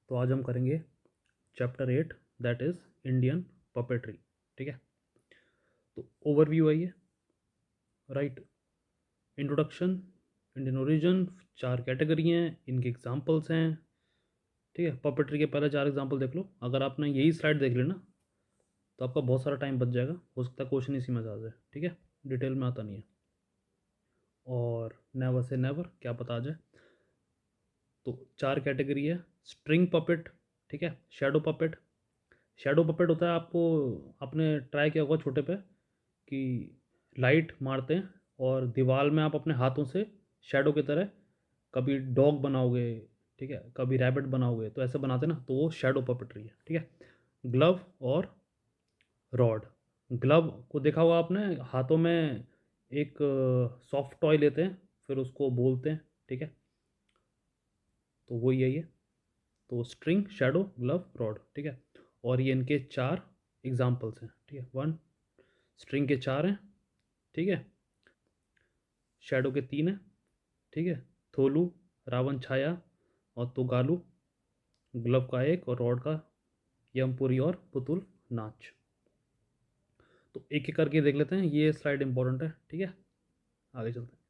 तो आज हम करेंगे chapter 8 that is Indian puppetry. ठीक है, तो ओवरव्यू आइए। Right, introduction, Indian origin, 4 category हैं, इनके एग्जांपल्स हैं। ठीक है, पपेट्री के पहले 4 एग्जांपल देख लो। अगर आपने यही स्लाइड देख लेना तो आपका बहुत सारा टाइम बच जाएगा, हो सकता है क्वेश्चन इसी में आ जाए। ठीक है, डिटेल में आता नहीं है, और नेवर से नेवर, क्या पता आ जाए। तो 4 कैटेगरी है। स्ट्रिंग पपेट, ठीक है, शैडो पपेट। शैडो पपेट होता है, आपको आपने ट्राई किया होगा छोटे पे कि लाइट मारते हैं और दीवार में आप अपने हाथों से शैडो की तरह कभी डॉग बनाओगे, ठीक है, कभी रैबिट बनाओगे, तो ऐसे बनाते ना, तो वो शैडो पपेट्री है। ठीक है, ग्लव और रॉड। ग्लव को देखा होगा आपने, हाथों में एक सॉफ्ट टॉय लेते हैं, फिर उसको बोलते हैं। ठीक है, तो वही है ये। तो स्ट्रिंग, शैडो, ग्लव, रॉड। ठीक है, और ये इनके 4 एग्जाम्पल्स हैं। ठीक है, 1, स्ट्रिंग के 4 हैं। ठीक है, शैडो के 3 हैं। ठीक है, थोलू, रावण छाया और तुगालू। ग्लव का 1 और रॉड का यमपुरी और पुतुल नाच। तो एक एक करके देख लेते हैं, ये स्लाइड इंपॉर्टेंट है। ठीक है, आगे चलते हैं।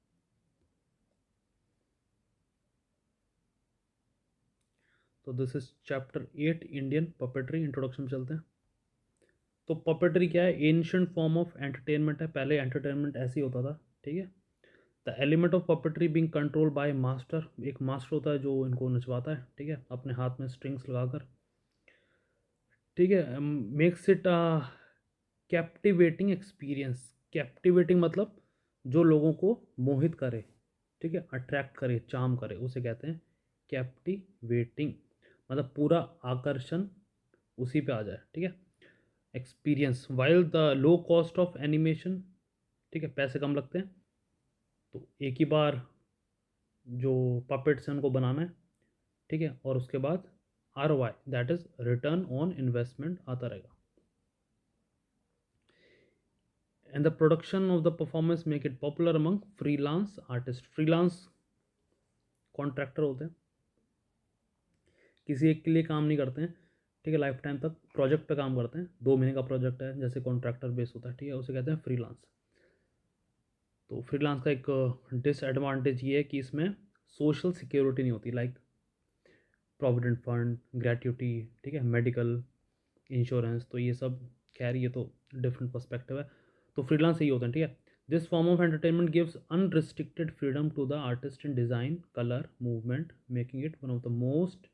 तो this is chapter 8 Indian puppetry. Introduction में चलते हैं। तो पपेट्री क्या है? एंशियंट फॉर्म ऑफ एंटरटेनमेंट है। पहले एंटरटेनमेंट ऐसे ही होता था। ठीक है, the element of puppetry being control by master. एक मास्टर होता है जो इनको नचवाता है, ठीक है, अपने हाथ में स्ट्रिंग्स लगाकर। ठीक है, makes it captivating experience. Captivating मतलब जो लोगों को मोहित करे, ठीक है, अट्रैक्ट करे, चार्म करे, उसे कहते हैं कैप्टिवेटिंग। मतलब पूरा आकर्षण उसी पे आ जाए। ठीक है, experience, while the low cost of animation. ठीक है, पैसे कम लगते हैं, तो एक ही बार जो पपेट्स हैं उनको बनाना है। ठीक है, और उसके बाद ROI that is return on investment आता रहेगा। And the production of the performance make it popular among freelance artist. Freelance contractor होते हैं, किसी एक के लिए काम नहीं करते हैं। ठीक है, लाइफ टाइम तक प्रोजेक्ट पे काम करते हैं। 2 महीने का प्रोजेक्ट है, जैसे कॉन्ट्रैक्टर बेस होता है। ठीक है, उसे कहते हैं फ्रीलांस। तो फ्रीलांस का एक डिसएडवांटेज ये है कि इसमें सोशल सिक्योरिटी नहीं होती, लाइक प्रोविडेंट फंड, ग्रेट्यूटी, ठीक है, मेडिकल इंश्योरेंस। तो ये सब, खैर ये तो डिफरेंट पर्सपेक्टिव है। तो फ्रीलांस यही होता है। ठीक है, this form of entertainment gives unrestricted freedom to the artist in design, colour, movement, making it one of the most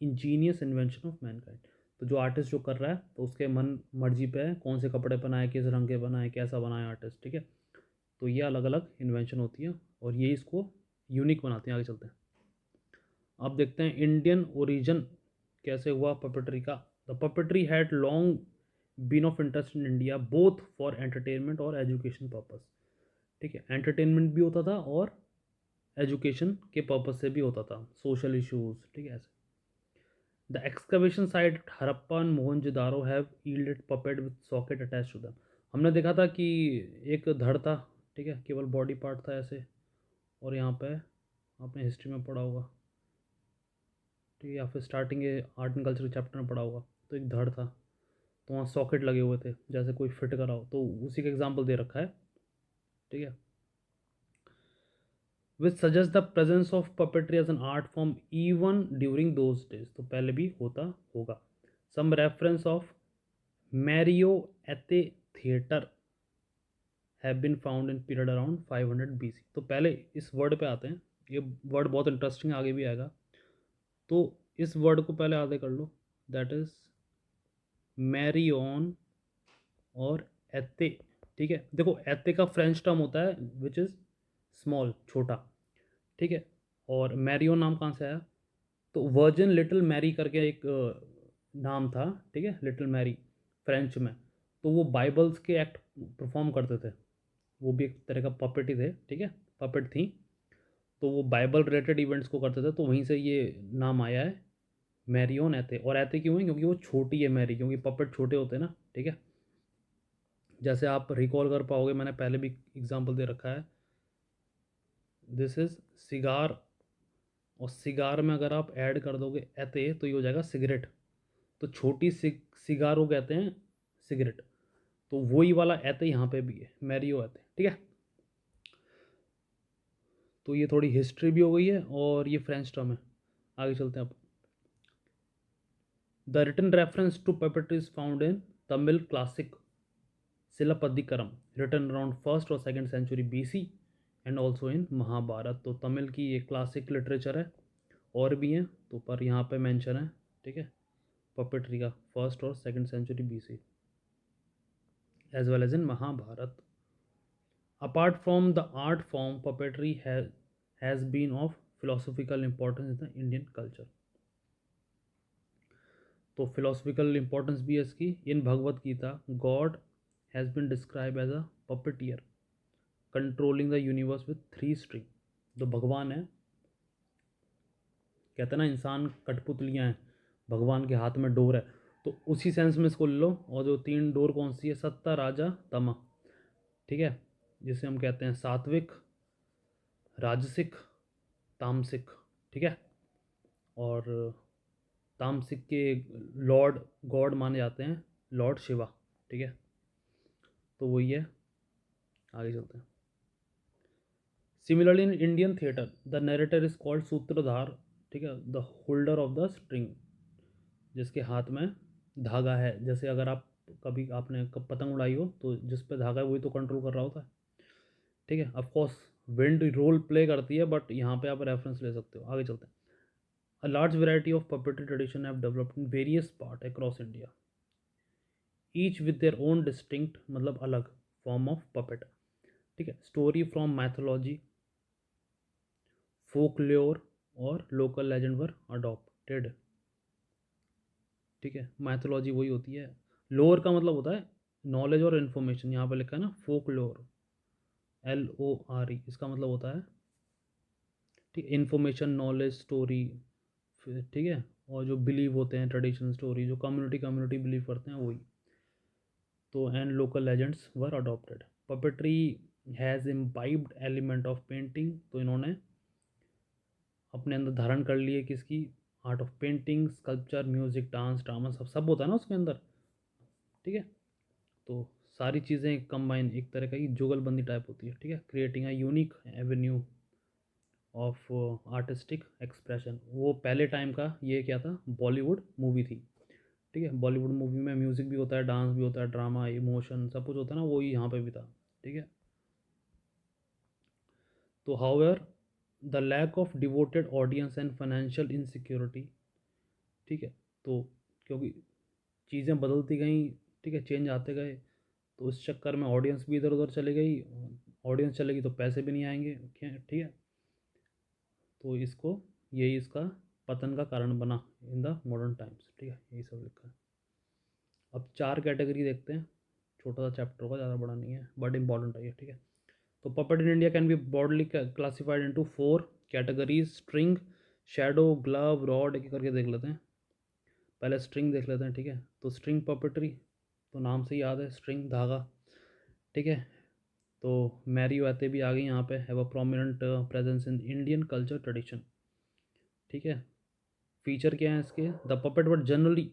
ingenious invention of mankind. तो जो आर्टिस्ट जो कर रहा है, तो उसके मन मर्जी पे है कौन से कपड़े बनाए, किस रंग के बनाए, कैसा बनाए आर्टिस्ट। ठीक है, तो ये अलग अलग इन्वेंशन होती है और ये इसको यूनिक बनाते हैं। आगे चलते हैं, अब देखते हैं इंडियन ओरिजिन कैसे हुआ पपेट्री का। The puppetry had long been of interest in India both for entertainment और एजुकेशन पर्पस। ठीक है, एंटरटेनमेंट भी होता था और एजुकेशन के पर्पस से भी होता था, सोशल इश्यूज। ठीक है, ऐसे the excavation site Harappa and Mohenjodaro have yielded puppet with socket attach to them. हमने देखा था कि एक धड़ था, ठीक है, केवल बॉडी पार्ट था ऐसे, और यहाँ पे आपने हिस्ट्री में पढ़ा होगा, ठीक है, या फिर स्टार्टिंग के आर्ट एंड कल्चर चैप्टर में पढ़ा होगा, तो एक धड़ था, तो वहाँ सॉकेट लगे हुए थे, जैसे कोई फिट करा हो, तो उसी का एग्जाम्पल दे रखा है। ठीक है, which suggest the presence of puppetry as an art form even during those days. तो पहले भी होता होगा। Some reference of marionette theatre have been found in period around 500 BC। तो पहले इस वर्ड पे आते हैं, ये वर्ड बहुत इंटरेस्टिंग, आगे भी आएगा। तो इस वर्ड को पहले आगे कर लो, दैट इज मैरियन और एते। ठीक है, देखो एते का फ्रेंच टर्म होता है विच इज़ स्मॉल, छोटा। ठीक है, और मैरियो नाम कहाँ से आया? तो वर्जिन लिटिल मैरी करके एक नाम था। ठीक है, लिटिल मैरी फ्रेंच में। तो वो बाइबल्स के एक्ट परफॉर्म करते थे, वो भी एक तरह का पपेट ही थे। ठीक है, पपेट थी, तो वो बाइबल रिलेटेड इवेंट्स को करते थे, तो वहीं से ये नाम आया है मैरियोन एथे। और एथे क्यों है? क्योंकि वो छोटी है मैरी, क्योंकि पपेट छोटे होते हैं ना। ठीक है, जैसे आप रिकॉल कर पाओगे, मैंने पहले भी एग्जांपल दे रखा है, दिस इज सिगार और सिगार में अगर आप ऐड कर दोगे एते तो ये हो जाएगा सिगरेट। तो छोटी सिगार को कहते हैं सिगरेट। तो वही वाला एते यहाँ पे भी है, मैरियो एते, ठीक है। तो ये थोड़ी हिस्ट्री भी हो गई है और ये फ्रेंच टर्म है। आगे चलते हैं अब। The written reference to puppetry is found in Tamil classic Silappatikaram written around first और second century BC and also in Mahabharata. तो तमिल की ये क्लासिक लिटरेचर है, और भी हैं तो पर यहाँ पे मेंशन है, ठीक है, पपेट्री का फर्स्ट और second century BC as well as in Mahabharata. Apart from the art form puppetry has been of philosophical importance in the Indian culture। तो philosophical importance भी है इसकी। In Bhagavad Gita God has been describe as a puppeteer controlling the universe with 3 string. जो भगवान है, कहते हैं ना इंसान कठपुतलियाँ हैं, भगवान के हाथ में डोर है, तो उसी सेंस में इसको ले लो। और जो 3 डोर कौन सी है, सत्ता राजा तमा, ठीक है, जिसे हम कहते हैं सात्विक, राजसिक, तामसिक, ठीक है। और तामसिक के लॉर्ड गॉड माने जाते हैं लॉर्ड शिवा, ठीक है। तो वही है, आगे चलते हैं। Similarly in Indian theatre the narrator is called सूत्रधार, ठीक है, the holder of the string, जिसके हाथ में धागा है। जैसे अगर आप कभी आपने पतंग उड़ाई हो तो जिस पे धागा है वही तो कंट्रोल कर रहा होता है, ठीक है। ऑफकोर्स विंड रोल प्ले करती है, बट यहाँ पे आप रेफरेंस ले सकते हो। आगे चलते हैं। A large variety of puppetry tradition have developed in various part across India, each with their own distinct, मतलब अलग फॉर्म ऑफ पपेट, ठीक है। स्टोरी फ्रॉम मैथोलॉजी, फोकल्योर और लोकल लेजेंड वर अडॉप्टेड, ठीक है। मैथोलॉजी वही होती है, लोअर का मतलब होता है नॉलेज और इन्फॉर्मेशन। यहाँ पे लिखा है ना फोकलोर, LORE, इसका मतलब होता है, ठीक, इन्फॉर्मेशन, नॉलेज, स्टोरी, ठीक है। और जो बिलीव होते हैं, ट्रेडिशन, स्टोरी, जो कम्युनिटी बिलीव करते हैं वही। तो and local legends were adopted. Puppetry has imbibed element of painting, तो इन्होंने अपने अंदर धारण कर लिए किसकी, art of painting, sculpture, music, dance, drama, सब होता है ना उसके अंदर, ठीक है। तो सारी चीज़ें कंबाइन, एक तरह का ही जुगलबंदी टाइप होती है, ठीक है, creating a unique Avenue of artistic expression. वो पहले टाइम का ये क्या था, बॉलीवुड मूवी थी, ठीक है। बॉलीवुड मूवी में म्यूज़िक भी होता है, डांस भी होता है, ड्रामा, इमोशन, सब कुछ होता है ना, वही यहाँ पे भी था, ठीक है। तो however the lack of devoted audience and financial insecurity, ठीक है, तो क्योंकि चीज़ें बदलती गई, ठीक है, चेंज आते गए, तो उस चक्कर में ऑडियंस भी इधर उधर चली गई। ऑडियंस चलेगी तो पैसे भी नहीं आएंगे, ठीक है। तो इसको, यही इसका पतन का कारण बना इन द मॉडर्न टाइम्स, ठीक है, यही सब लिखा है। अब 4 कैटेगरी देखते हैं, छोटा सा चैप्टर होगा, ज़्यादा बड़ा नहीं है, बट इंपॉर्टेंट है ये, ठीक है। तो puppet in India can be broadly classified into 4 categories, string, shadow, glove, rod, एक करके देख लेते हैं। पहले स्ट्रिंग देख लेते हैं, ठीक है। तो स्ट्रिंग पपेट्री, तो नाम से ही याद है, स्ट्रिंग धागा, ठीक है। तो मैरियो आते भी आ गई यहाँ पे, have a prominent presence in Indian culture tradition, ठीक है। फीचर क्या है इसके, the puppet were generally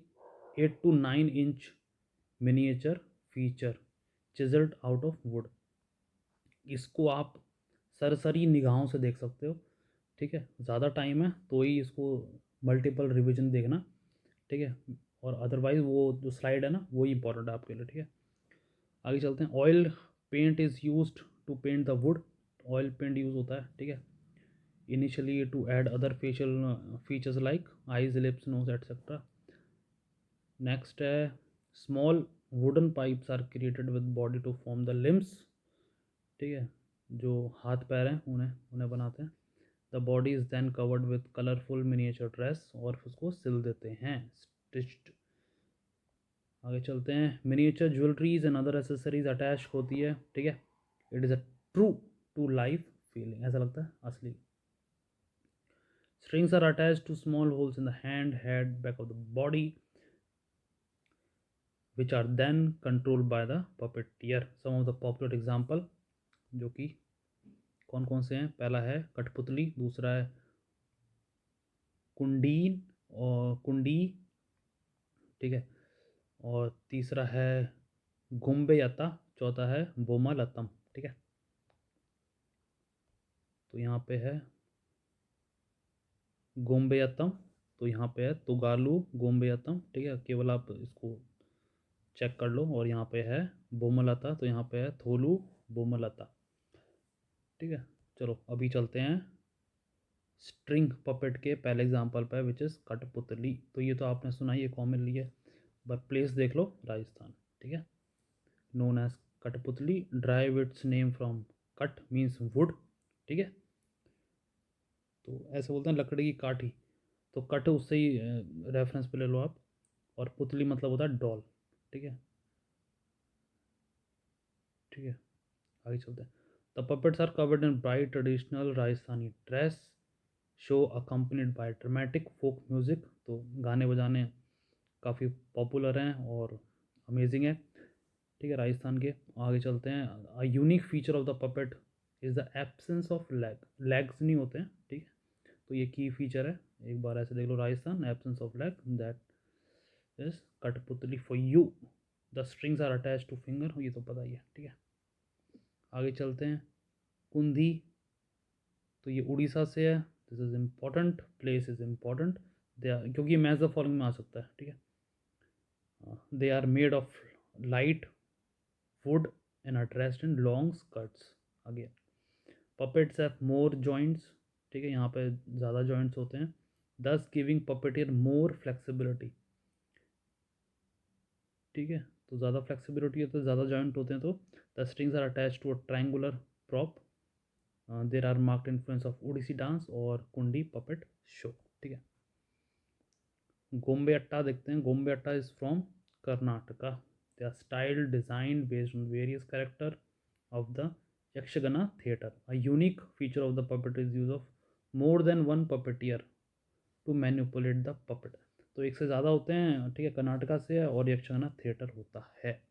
8 to 9 inch miniature feature chiselled out of would. इसको आप सरसरी निगाहों से देख सकते हो, ठीक है। ज़्यादा टाइम है तो ही इसको मल्टीपल रिवीजन देखना, ठीक है। और अदरवाइज वो जो स्लाइड है ना वही इंपॉर्टेंट है आपके लिए, ठीक है। आगे चलते हैं। Oil paint is used to paint the wood, oil paint use होता है, ठीक है, initially to add other facial features like eyes, lips, nose, etcetera. Next है small wooden pipes are created with body to form the limbs, ठीक है, जो हाथ पैर हैं उन्हें उन्हें बनाते हैं। The body is then covered with colourful miniature dress, और उसको सिल देते हैं, स्टिच्ड। आगे चलते हैं। Miniature jewelleries and other accessories attach होती है, ठीक है। It is a true to life feeling, ऐसा लगता है असली। Strings are attached to small holes in the hand, head, back of the body, which are then controlled by the puppeteer. Some of the popular example, जो कि कौन कौन से हैं, पहला है कठपुतली, दूसरा है कुंडीन और कुंडी, ठीक है। और तीसरा है गुम्बेयता, चौथा है बोमालतम, ठीक है। तो यहाँ पे है गोम्बेयतम, तो यहाँ पे है तुगालू गोम्बेयतम, ठीक है। केवल आप इसको चेक कर लो। और यहाँ पे है बोमलता, तो यहाँ पे है थोलू बोमलता, ठीक है। चलो अभी चलते हैं स्ट्रिंग पपेट के पहले एग्जांपल पे, विच इज़ कठपुतली। तो ये तो आपने सुना ही है, कॉमनली है, बट प्लेस देख लो राजस्थान, ठीक है। नोन एज कठपुतली, drive it's name from cut means would, ठीक है। तो ऐसे बोलते हैं लकड़ी की काठी, तो कट उससे ही रेफरेंस पे ले लो आप। और पुतली मतलब होता है डॉल, ठीक है, ठीक है। आगे चलते हैं। The puppets are covered in bright traditional Rajasthani dress, show accompanied by dramatic folk music. तो गाने बजाने काफ़ी पॉपुलर हैं और अमेजिंग है, ठीक है, राजस्थान के। आगे चलते हैं। अ unique feature of the puppet is the absence of legs नहीं होते हैं, ठीक है। तो ये की फीचर है, एक बार ऐसे देख लो, Rajasthan absence of leg, that is kathputli for you. The strings are attach to finger, ये तो पता ही है, ठीक है। आगे चलते हैं। कुंदी, तो ये उड़ीसा से है। This is important, place is important, they are, क्योंकि मैच द फॉलोइंग में आ सकता है, ठीक है। They are made of light wood and are dressed in long skirts. Again puppets have more joints, ठीक है, यहाँ पे ज़्यादा जॉइंट्स होते हैं, दस गिविंग पपेटियर मोर फ्लेक्सिबिलिटी, ठीक है। तो ज़्यादा फ्लेक्सिबिलिटी होती है, ज़्यादा जॉइंट होते हैं, तो the strings are attach to a triangular prop. There are marked influence of Odissi dance और कुंडी पपेट शो, ठीक है। गोम्बे अट्टा देखते हैं। Gombe Atta is from Karnataka. They are style design based on various character of the Yakshagana theatre. A unique feature of the puppet is use of more than one puppeteer to manipulate the puppet. तो एक से ज़्यादा होते हैं, ठीक है, कर्नाटका से है और यक्षगाना थिएटर होता है।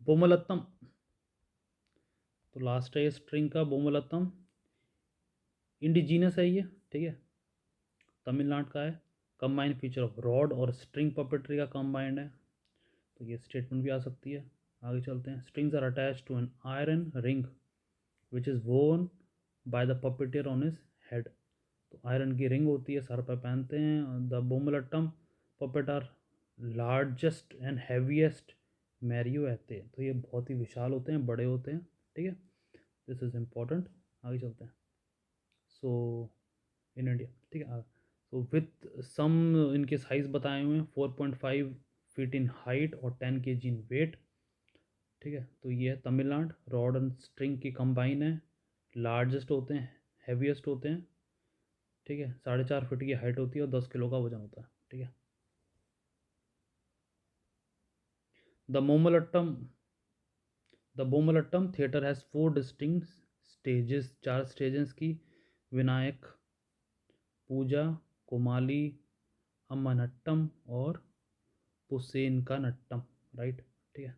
बोमलत्तम, तो लास्ट है स्ट्रिंग का बोमलत्तम, इंडिजीनस है ये, ठीक है, तमिलनाडु का है। कंबाइंड फीचर ऑफ रॉड और स्ट्रिंग पपेट्री का कंबाइंड है, तो ये स्टेटमेंट भी आ सकती है। आगे चलते हैं। Strings are attach to an iron ring which is worn by the puppeteer on his head. तो आयरन की रिंग होती है, सर पर पहनते हैं। The Bommalattam puppet are largest and heaviest marionettes, तो ये बहुत ही विशाल होते हैं, बड़े होते हैं, ठीक है। This is important. आगे चलते हैं। सो इन इंडिया, ठीक है। सो विथ सम इनके साइज़ बताए हुए हैं, 4.5 फीट इन हाइट और 10 kg इन वेट, ठीक है। तो ये है तमिलनाडु, रॉड एंड स्ट्रिंग की कंबाइन है, लार्जेस्ट होते हैं, हैवीएस्ट होते हैं, ठीक है। 4.5 फीट की हाइट होती है और 10 किलो का वजन होता है, ठीक है। The Bommalattam, the Bommalattam theatre has 4 distinct stages, 4 stages की, विनायक पूजा, कोमाली, अम्मानट्टम और पुसेन का नट्टम, राइट, ठीक है।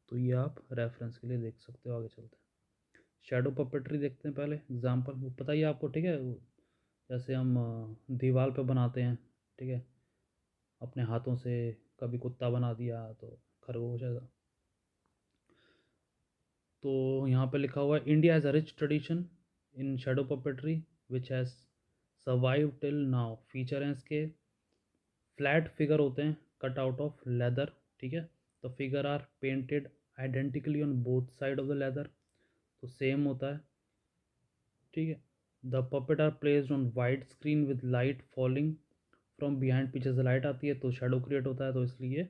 तो ये आप रेफरेंस के लिए देख सकते हो। आगे चलते हैं। शेडो पपेट्री देखते हैं पहले एग्जांपल, वो पता ही है आपको, ठीक है। जैसे हम दीवार पे बनाते हैं, ठीक है, अपने हाथों से, कभी कुत्ता बना दिया तो खरगोश है। तो यहाँ पे लिखा हुआ है India has a rich tradition in shadow puppetry which has survive till now. Feature हैं इसके, फ्लैट फिगर होते हैं कट आउट ऑफ लेदर, ठीक है। तो figure are painted identically on both side of the leather, तो सेम होता है, ठीक है। The puppet are placed on white screen with light falling from behind, पीछे से लाइट आती है तो शेडो क्रिएट होता है, तो इसलिए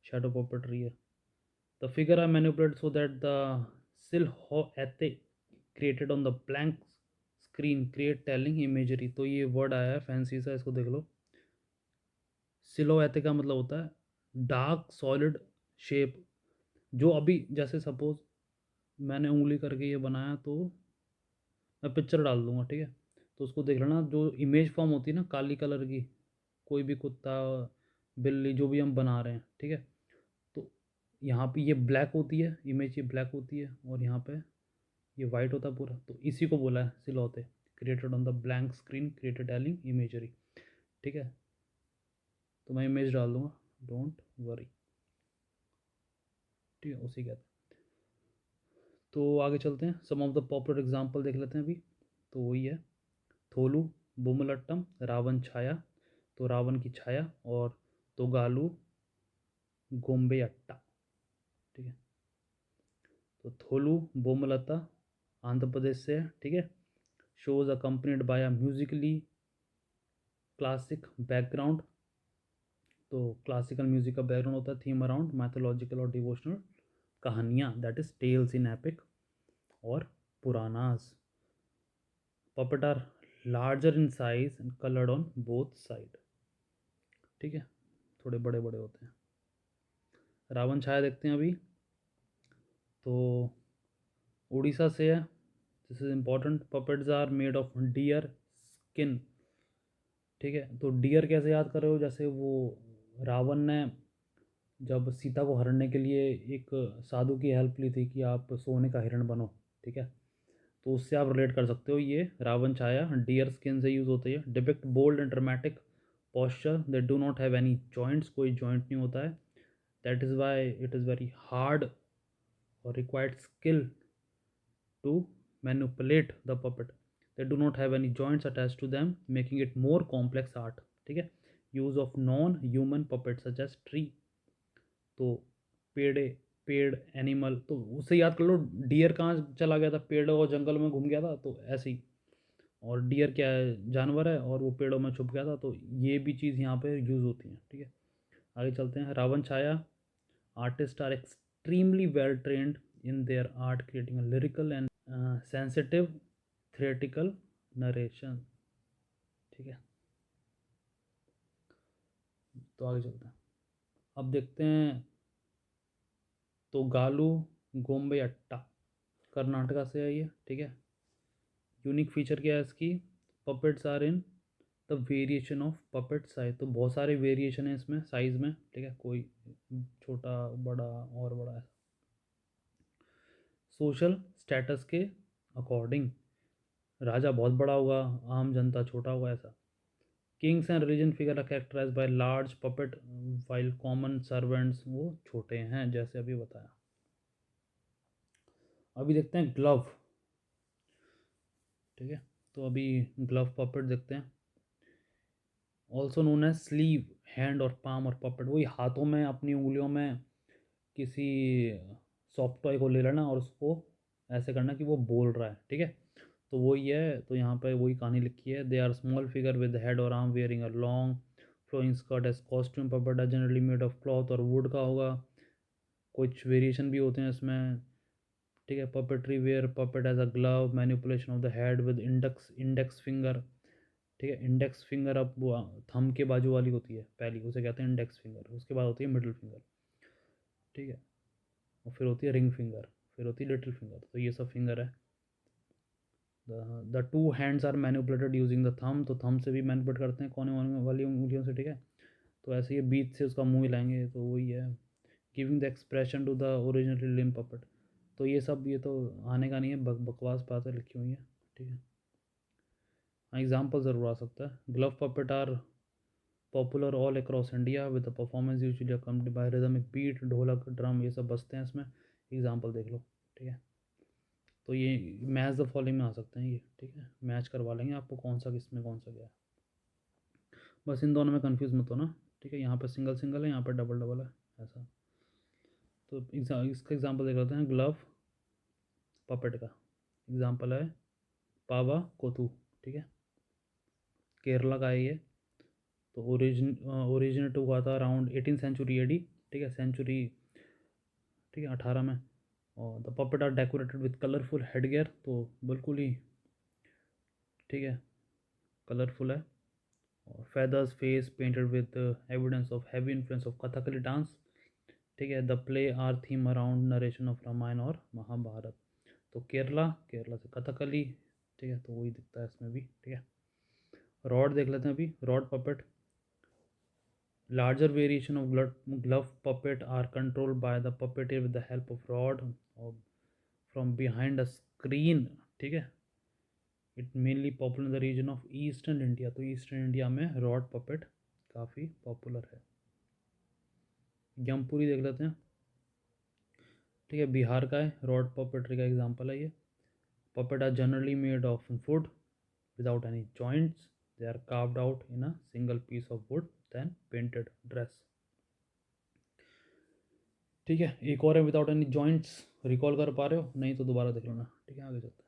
शेडो पपेट्री है। The figure are manipulated so that the silhouette created on the blank screen create telling imagery। तो ये वर्ड आया है फैंसी सा, इसको देख लो। सिलोएते का मतलब होता है डार्क सॉलिड शेप, जो अभी जैसे सपोज मैंने उंगली करके ये बनाया, तो मैं पिक्चर डाल दूंगा, ठीक है। तो उसको देख लेना, जो इमेज फॉर्म होती है ना काली कलर की, कोई भी कुत्ता, बिल्ली, जो भी हम बना रहे हैं, ठीक है। तो यहाँ पे ये ब्लैक होती है इमेज, ये ब्लैक होती है और यहाँ पे ये वाइट होता है पूरा, तो इसी को बोला है सिलौते, created on the blank screen created adding imagery. ठीक है, तो मैं इमेज डाल दूंगा, डोंट वरी। ठीक है, उसी कहते हैं। तो आगे चलते हैं, सम ऑफ द पॉपुलर एग्जाम्पल देख लेते हैं अभी। तो वही है थोलू बोमलट्टम, रावण छाया, तो रावण की छाया, और तोगालू गोम्बे अट्टा। ठीक है, तो थोलू बोमलता आंध्र प्रदेश से है। ठीक है, shows accompanied by a musically classic background, तो क्लासिकल म्यूजिक का बैकग्राउंड होता है, थीम अराउंड मैथोलॉजिकल और डिवोशनल कहानियाँ, that is tales in epic और Puranas. Puppet are larger in size and coloured on both side. ठीक है, थोड़े बड़े बड़े होते हैं। रावण छाया देखते हैं अभी, तो उड़ीसा से है। This is important, puppets are made of deer skin. ठीक है, तो डियर कैसे याद कर रहे हो, जैसे वो रावण ने जब सीता को हरने के लिए एक साधु की हेल्प ली थी कि आप सोने का हिरण बनो। ठीक है, तो उससे आप रिलेट कर सकते हो, ये रावण छाया डियर स्किन से यूज़ होती है। Depict bold and dramatic posture that do not have any joints, कोई जॉइंट नहीं होता है। That is why it is very hard और required skill to manipulate the puppet. They do not have any joints attached to them, making it more complex art. ठीक है, use of non human puppet such as tree, तो पेड़ पेड़ animal, तो उससे याद कर लो डियर कहाँ चला गया था, पेड़ और जंगल में घूम गया था, तो ऐसे ही। और डियर क्या है, जानवर है, और वो पेड़ों में छुप गया था, तो ये भी चीज़ यहाँ पे यूज़ होती है। ठीक है, आगे चलते हैं। रावण छाया artists are extremely well trained in their art, creating a lyrical and sensitive theatrical narration। ठीक है, तो आगे चलते हैं, अब देखते हैं। तो गालू गोम्बे अट्टा कर्नाटका से है ये। ठीक है, यूनिक फीचर क्या है इसकी, puppets are in the variation of puppet size, तो बहुत सारे वेरिएशन है इसमें साइज में। ठीक है, कोई छोटा बड़ा और बड़ा है। सोशल स्टेटस के अकॉर्डिंग, राजा बहुत बड़ा होगा, आम जनता छोटा होगा, ऐसा। Kings and religion figure are characterize by large puppet while common servants वो छोटे हैं, जैसे अभी बताया। अभी देखते हैं ग्लव। ठीक है, तो अभी ग्लव पपेट देखते हैं। Also known as sleeve, hand और पाम और पपेट, वही हाथों में अपनी उंगलियों में किसी सॉफ्ट टॉय को ले लेना और उसको ऐसे करना कि वो बोल रहा है। ठीक है, तो वही है, तो यहाँ पे वही कहानी लिखी है। They are small figure with head और arm wearing a long flowing skirt as costume. Puppet are generally made of cloth और वुड का होगा, कुछ वेरिएशन भी होते हैं इसमें। ठीक है, puppetry where puppet as a glove, manipulation of the head with index finger. ठीक है, इंडेक्स फिंगर अब वो थंब के बाजू वाली होती है पहली, उसे कहते हैं इंडेक्स फिंगर, उसके बाद होती है मिडिल फिंगर। ठीक है, और फिर होती है रिंग फिंगर, फिर होती है लिटिल फिंगर, तो ये सब फिंगर है। The two hands are manipulated using the thumb, तो थंब से भी मैनिपुलेट करते हैं कोने वाली उंगलियों से। ठीक है, तो ऐसे ये बीच से उसका मुंह हिलाएंगे, तो वही है। Giving the expression to the originally limb puppet, तो ये सब ये तो आने का नहीं है, बकवास बातें लिखी हुई हैं। ठीक है, हाँ एग्जाम्पल ज़रूर आ सकता है। Glove puppet are popular all across India with the performance usually accompanied by rhythmic beat, dholak drum ये सब बजते हैं इसमें। एग्जाम्पल देख लो। ठीक है, तो ये मैच द फॉलोइंग में आ सकते हैं ये। ठीक है, मैच करवा लेंगे आपको कौन सा किस में कौन सा गया है, बस इन दोनों में कंफ्यूज मत होना। ठीक है, यहाँ पे सिंगल सिंगल है, यहाँ पे डबल डबल है, ऐसा। तो इसका एग्जांपल देख लेते हैं। ग्लव पपेट का एग्जांपल है पावा कोथू। ठीक है, केरला का है ये, तो ओरिजिनेट हुआ था अराउंड 18th century AD। ठीक है, सेंचुरी, ठीक है 18 में। और the puppet are decorated with colourful headgear, तो बिल्कुल ही ठीक है कलरफुल है। और feathers face painted with evidence of heavy influence of Kathakali dance. ठीक है, the play are theme around narration of Ramayan और महाभारत, तो केरला, केरला से कथकली। ठीक है, तो वही दिखता है इसमें भी। ठीक है, रॉड देख लेते हैं अभी। Rod puppet, larger variation of glove puppet are controlled by the puppeteer with the help of rod or from behind a screen। ठीक है, it mainly popular in the region of eastern India, तो eastern India में rod puppet काफ़ी popular है। यमपुरी देख लेते हैं। ठीक है, बिहार का है, रॉड पपेट्री का एग्जांपल है ये। Puppet are generally made of wood without any joints, they are carved out in a single piece of wood then painted dress. ठीक है, एक और है विदाउट एनी जॉइंट्स, रिकॉल कर पा रहे हो? नहीं तो दोबारा देख लेना। ठीक है, आगे चलते हैं।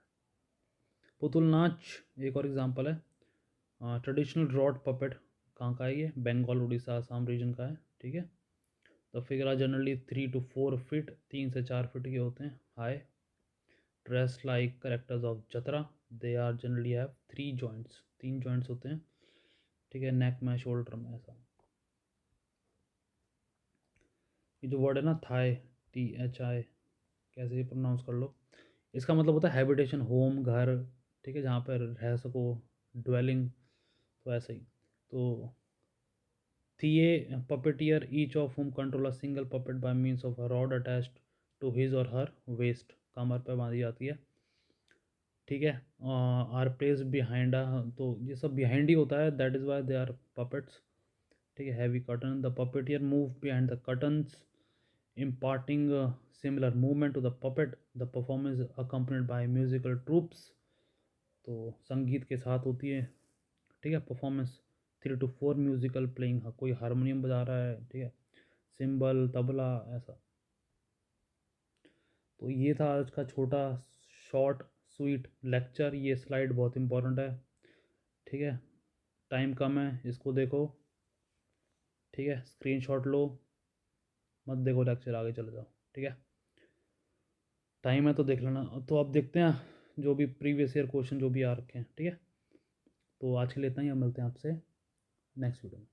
पुतुल नाच एक और एग्जांपल है। ट्रेडिशनल रॉड पपेट कहाँ का है ये? बंगाल, उड़ीसा, आसाम रीजन का है। ठीक है, the figure are generally 3 to 4 feet, 3 से 4 फीट के होते हैं high, dress like characters of Jatra, they are generally have 3 joints, 3 joints होते हैं। ठीक है, नेक में, शोल्डर में, ऐसा। ये जो वर्ड है ना थाई, THI, कैसे भी प्रोनाउंस कर लो, इसका मतलब होता है हैबिटेशन, होम, घर। ठीक है, जहाँ पर रह सको, ड्वेलिंग, तो ऐसे ही। तो the puppeteer each of whom control a single puppet by means of a rod attached to his और हर वेस्ट, कमर पर बांधी जाती है। ठीक है, आर प्लेस बिहाइंड, तो ये सब बिहाइंड ही होता है, that is why they are puppets. ठीक है, heavy curtain, the puppeteer move behind the curtains imparting a similar movement to the puppet, the performance accompanied by musical troops, तो संगीत के साथ होती है। ठीक है, परफॉर्मेंस 3 to 4 म्यूजिकल प्लेइंग, कोई हारमोनियम बजा रहा है, ठीक है, सिंबल, तबला, ऐसा। तो ये था आज का छोटा शॉर्ट स्वीट लेक्चर। ये स्लाइड बहुत इंपॉर्टेंट है। ठीक है, टाइम कम है, इसको देखो। ठीक है, स्क्रीनशॉट लो, मत देखो लेक्चर, आगे चले जाओ। ठीक है, टाइम है तो देख लेना। तो अब देखते हैं जो भी प्रीवियस ईयर क्वेश्चन जो भी आ रखे हैं। ठीक है, तो आज के लिए इतना ही, हम मिलते हैं आपसे नेक्स्ट वीडियो में।